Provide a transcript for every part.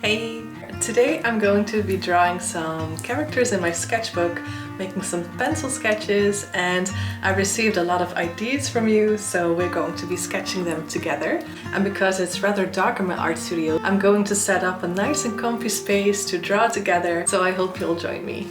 Hey! Today I'm going to be drawing some characters in my sketchbook, making some pencil sketches, and I received a lot of ideas from you, so we're going to be sketching them together. And because it's rather dark in my art studio, I'm going to set up a nice and comfy space to draw together, so I hope you'll join me.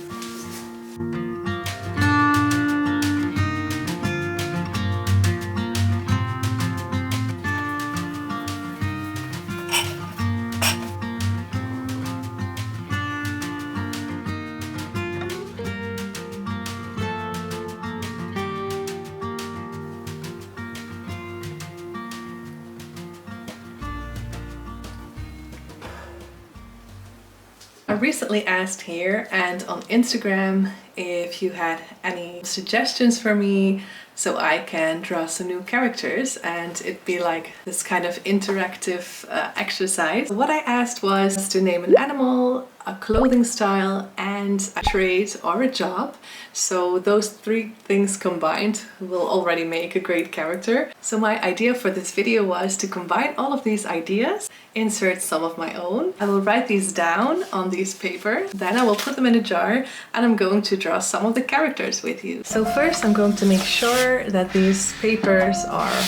I recently asked here and on Instagram if you had any suggestions for me so I can draw some new characters and it'd be like this kind of interactive exercise. What I asked was to name an animal, a clothing style and a trade or a job. So those three things combined will already make a great character. So my idea for this video was to combine all of these ideas, insert some of my own. I will write these down on these paper, then I will put them in a jar and I'm going to draw some of the characters with you. So first I'm going to make sure that these papers are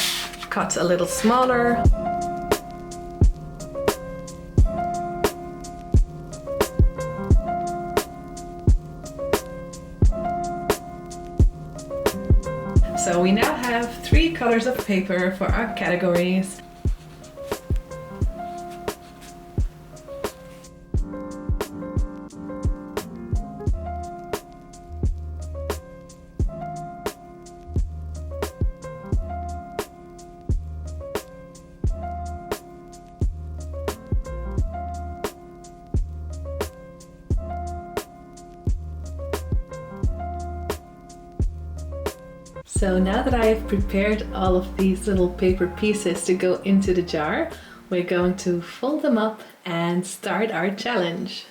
cut a little smaller. So we now have 3 colors of paper for our categories. So now that I have prepared all of these little paper pieces to go into the jar, we're going to fold them up and start our challenge.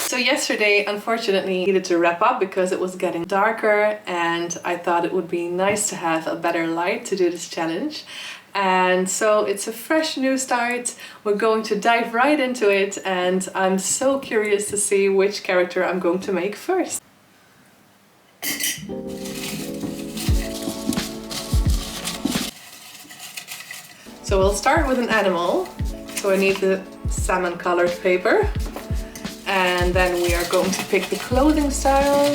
So yesterday, unfortunately, needed to wrap up because it was getting darker and I thought it would be nice to have a better light to do this challenge. And so it's a fresh new start. We're going to dive right into it and I'm so curious to see which character I'm going to make first. So we'll start with an animal. So I need the salmon colored paper. And then we are going to pick the clothing style.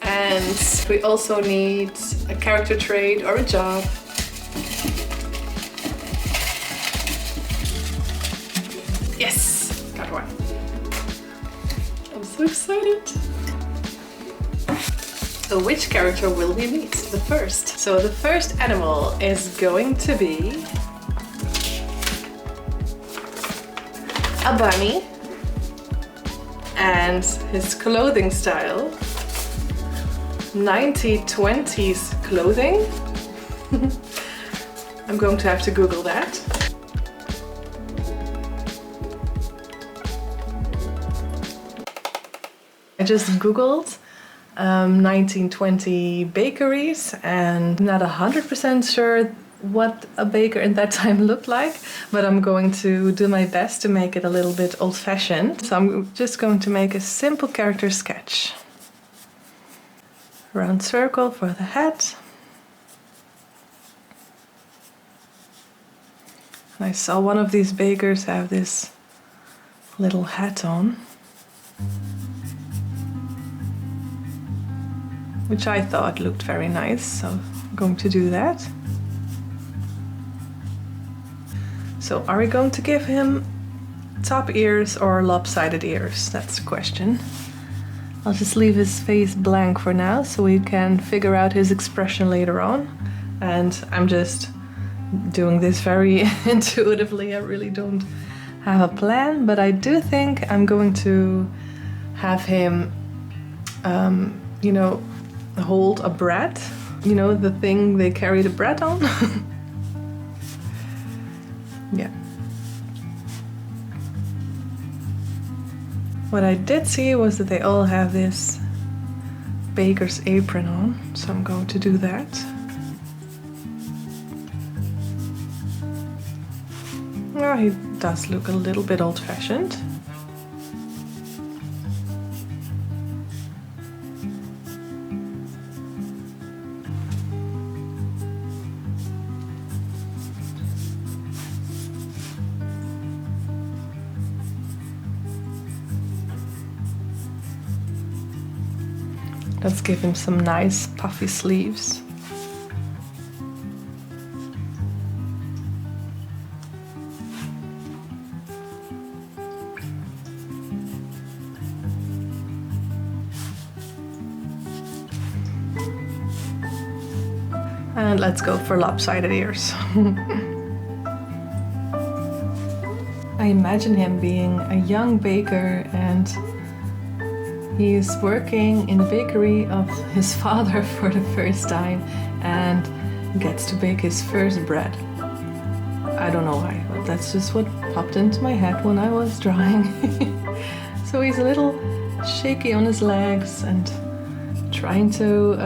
And we also need a character trait or a job. Yes, got one. I'm so excited. So which character will we meet the first? So the first animal is going to be a bunny and his clothing style 1920s clothing. I'm going to have to Google that. I just Googled 1920 bakeries and not 100% sure what a baker in that time looked like, but I'm going to do my best to make it a little bit old-fashioned. So I'm just going to make a simple character sketch. Round circle for the hat. I saw one of these bakers have this little hat on. which I thought looked very nice, so I'm going to do that. So are we going to give him top ears or lopsided ears? That's the question. I'll just leave his face blank for now so we can figure out his expression later on. And I'm just doing this very intuitively. I really don't have a plan, but I do think I'm going to have him, you know, hold a bread. You know, the thing they carry the bread on? Yeah. What I did see was that they all have this baker's apron on, so I'm going to do that. Well, he does look a little bit old-fashioned. Let's give him some nice puffy sleeves. And let's go for lopsided ears. I imagine him being a young baker, and he's working in the bakery of his father for the first time and gets to bake his first bread. I don't know why, but that's just what popped into my head when I was drawing. So he's a little shaky on his legs and trying to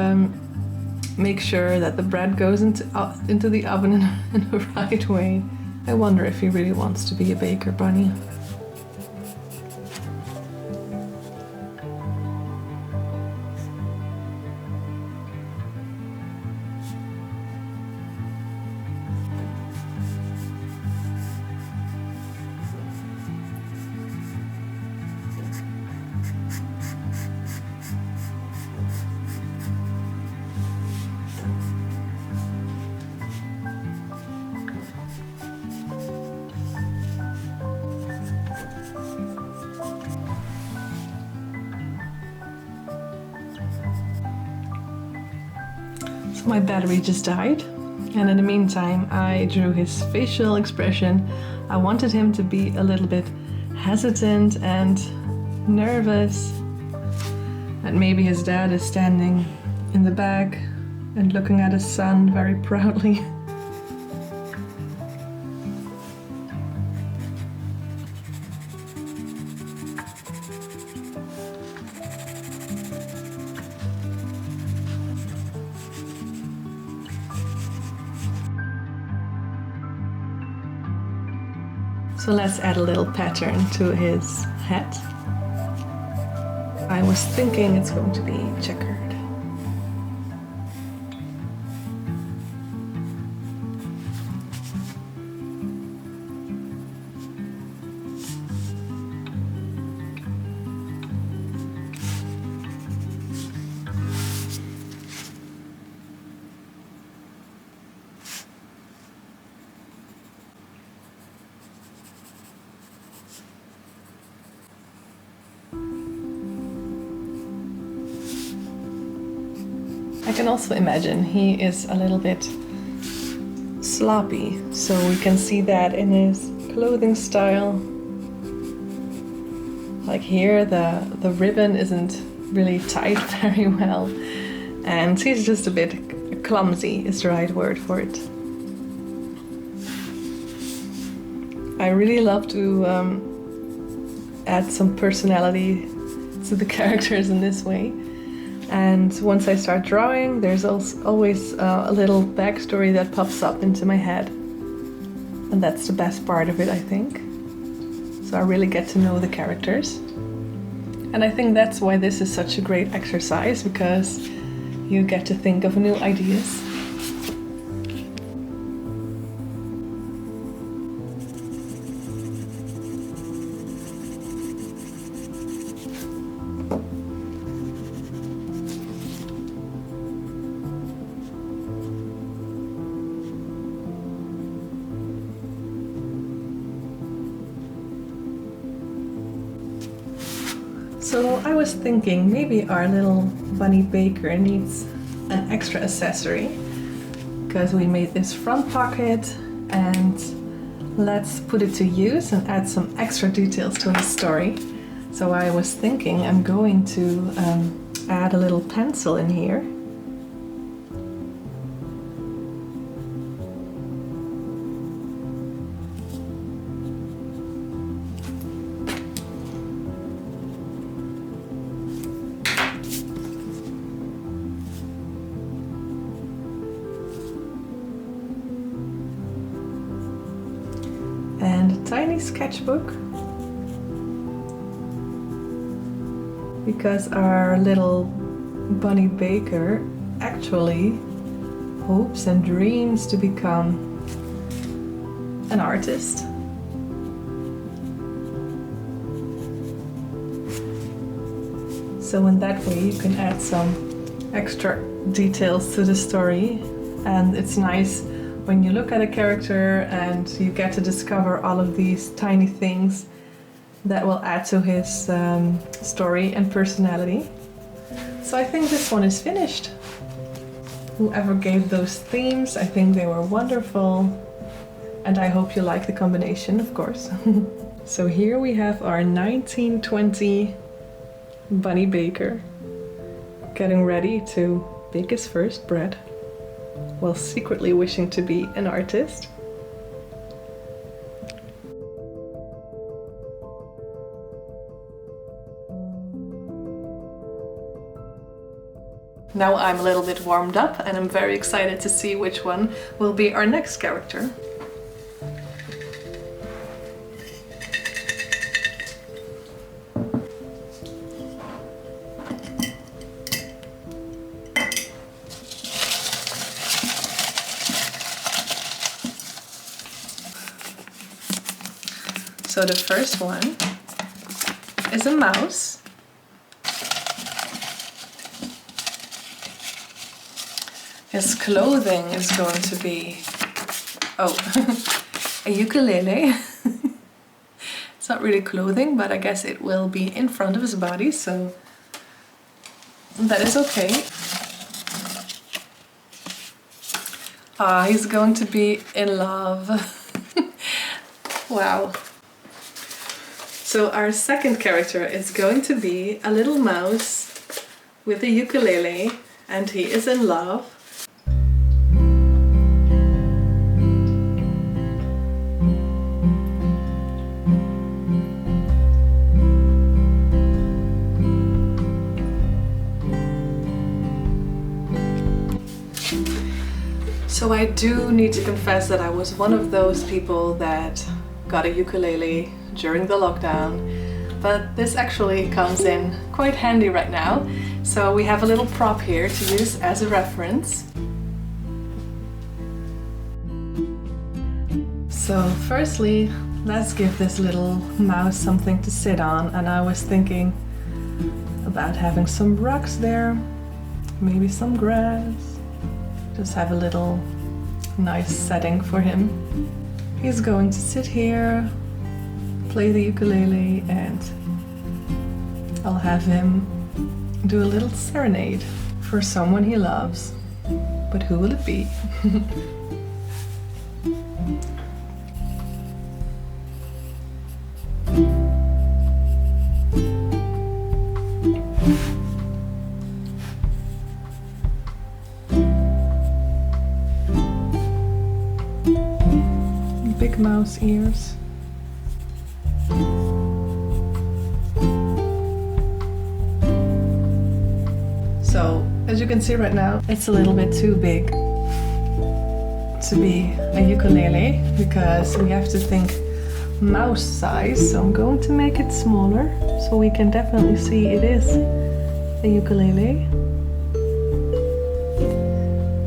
make sure that the bread goes into the oven in the right way. I wonder if he really wants to be a baker bunny. My battery just died, and in the meantime I drew his facial expression. I wanted him to be a little bit hesitant and nervous, and maybe his dad is standing in the back and looking at his son very proudly. So let's add a little pattern to his hat. I was thinking it's going to be checkered. I can also imagine he is a little bit sloppy, so we can see that in his clothing style. Like here, the ribbon isn't really tied very well, and he's just a bit clumsy is the right word for it. I really love to add some personality to the characters in this way. And once I start drawing, there's always a little backstory that pops up into my head. And that's the best part of it, I think. So I really get to know the characters. And I think that's why this is such a great exercise, because you get to think of new ideas. So I was thinking maybe our little bunny baker needs an extra accessory, because we made this front pocket, and let's put it to use and add some extra details to the story. So I was thinking I'm going to add a little pencil in here. And a tiny sketchbook, because our little bunny baker actually hopes and dreams to become an artist. So in that way you can add some extra details to the story, and it's nice when you look at a character and you get to discover all of these tiny things that will add to his story and personality. So I think this one is finished. Whoever gave those themes, I think they were wonderful, and I hope you like the combination, of course. So here we have our 1920 bunny baker getting ready to bake his first bread, while secretly wishing to be an artist. Now I'm a little bit warmed up and I'm very excited to see which one will be our next character. So the first one is a mouse. His clothing is going to be, a ukulele. It's not really clothing, but I guess it will be in front of his body, so that is okay. He's going to be in love. Wow. So our second character is going to be a little mouse with a ukulele, and he is in love. So I do need to confess that I was one of those people that got a ukulele during the lockdown, but this actually comes in quite handy right now. So we have a little prop here to use as a reference. So firstly, let's give this little mouse something to sit on, and I was thinking about having some rocks there, maybe some grass, just have a little nice setting for him. He's going to sit here, play the ukulele, and I'll have him do a little serenade for someone he loves. But who will it be? Big mouse ears. So, as you can see right now, it's a little bit too big to be a ukulele, because we have to think mouse size. So I'm going to make it smaller, so we can definitely see it is a ukulele.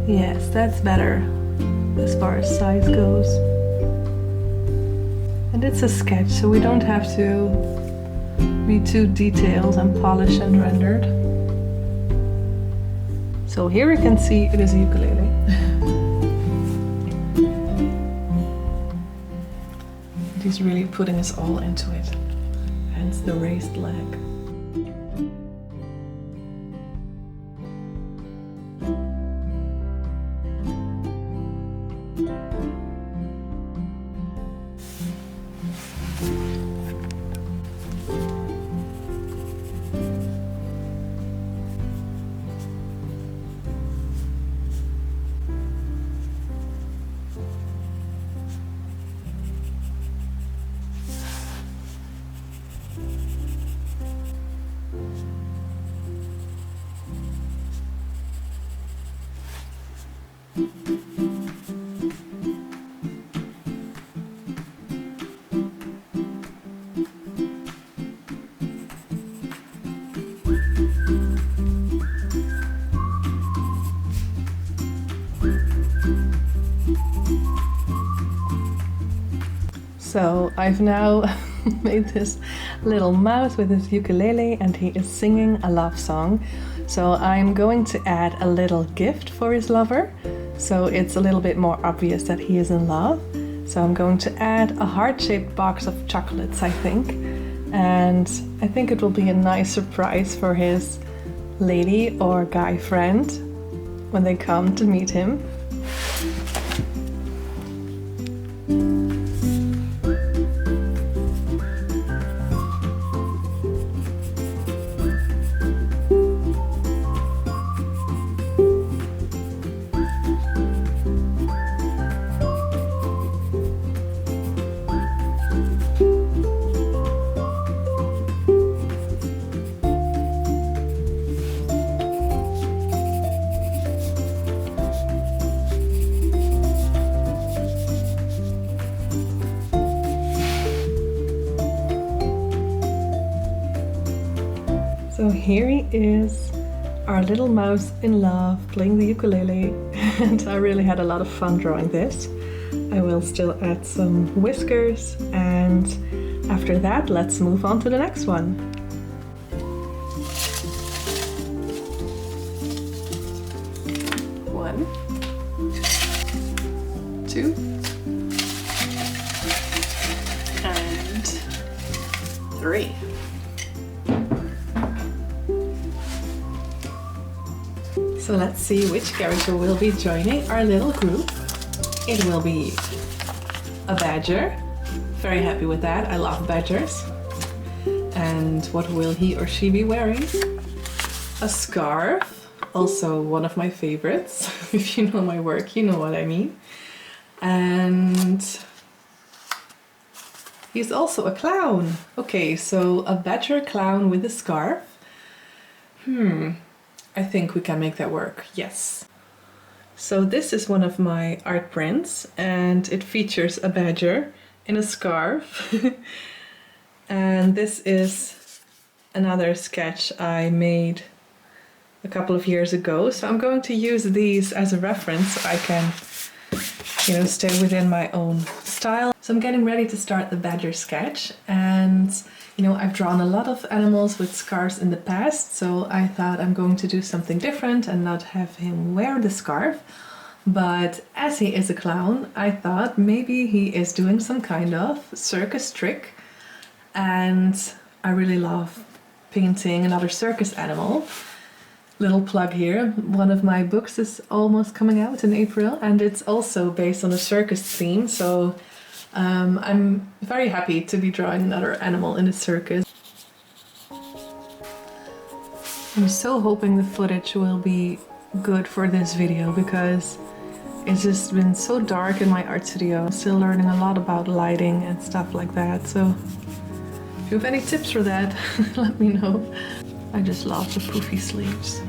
Yes, that's better as far as size goes. And it's a sketch, so we don't have to be too detailed and polished and rendered. So here you can see it is a ukulele. He's really putting his all into it, hence the raised leg. So I've now made this little mouse with his ukulele and he is singing a love song. So I'm going to add a little gift for his lover, so it's a little bit more obvious that he is in love. So I'm going to add a heart-shaped box of chocolates, I think. And I think it will be a nice surprise for his lady or guy friend when they come to meet him. So here he is, our little mouse in love, playing the ukulele, and I really had a lot of fun drawing this. I will still add some whiskers, and after that, let's move on to the next one. One, two, and three. So let's see which character will be joining our little group. It will be a badger. Very happy with that. I love badgers. And what will he or she be wearing? A scarf. Also one of my favorites. If you know my work, you know what I mean. And he's also a clown. Okay, so a badger clown with a scarf. I think we can make that work, yes. So this is one of my art prints and it features a badger in a scarf. And this is another sketch I made a couple of years ago. So I'm going to use these as a reference so I can, stay within my own style. So I'm getting ready to start the badger sketch, and I've drawn a lot of animals with scarves in the past, so I thought I'm going to do something different and not have him wear the scarf. But as he is a clown, I thought maybe he is doing some kind of circus trick, and I really love painting another circus animal. Little plug here, one of my books is almost coming out in April, and it's also based on a circus theme, so I'm very happy to be drawing another animal in a circus. I'm so hoping the footage will be good for this video because it's just been so dark in my art studio. I'm still learning a lot about lighting and stuff like that, so if you have any tips for that, let me know. I just love the poofy sleeves.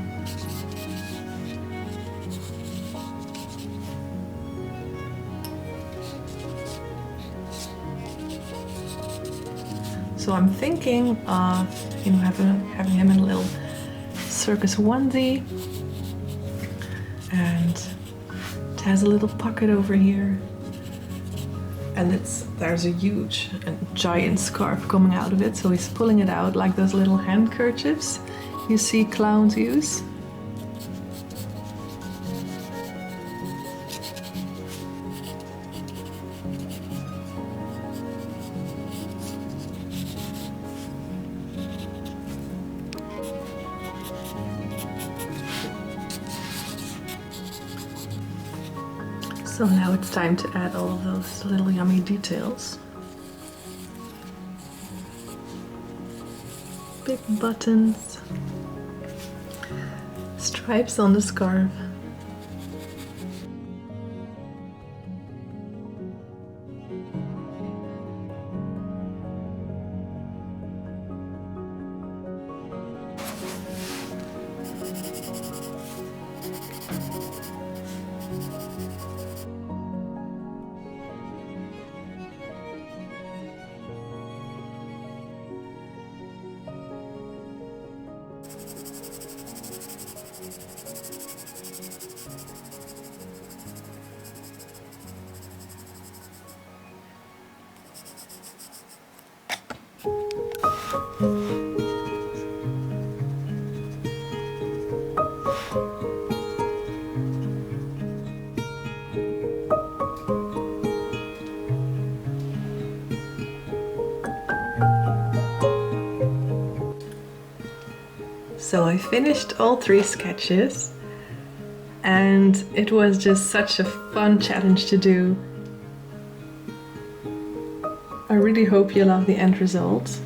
So I'm thinking of having him in a little circus onesie, and it has a little pocket over here, and there's a huge and giant scarf coming out of it, so he's pulling it out like those little handkerchiefs you see clowns use. So now it's time to add all of those little yummy details. Big buttons, stripes on the scarf. So I finished all 3 sketches and it was just such a fun challenge to do. I really hope you love the end result.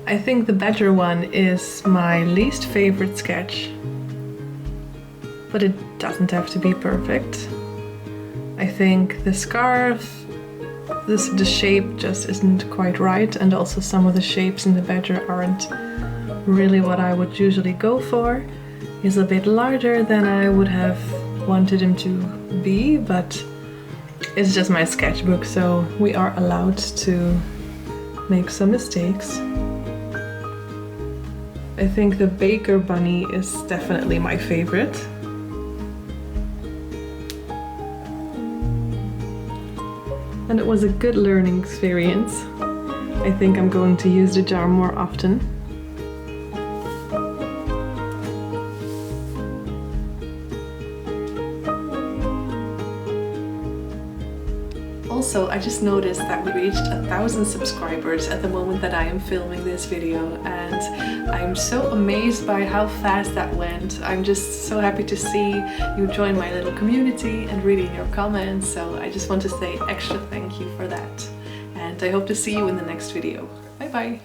I think the badger one is my least favorite sketch, but it doesn't have to be perfect. I think the scarf, the shape just isn't quite right, and also some of the shapes in the badger aren't really what I would usually go for. He's a bit larger than I would have wanted him to be, but it's just my sketchbook, so we are allowed to make some mistakes. I think the baker bunny is definitely my favorite. And it was a good learning experience. I think I'm going to use the jar more often. Also, I just noticed that we reached 1,000 subscribers at the moment that I am filming this video, and I'm so amazed by how fast that went. I'm just so happy to see you join my little community and reading your comments, so I just want to say extra thank you for that. And I hope to see you in the next video. Bye bye!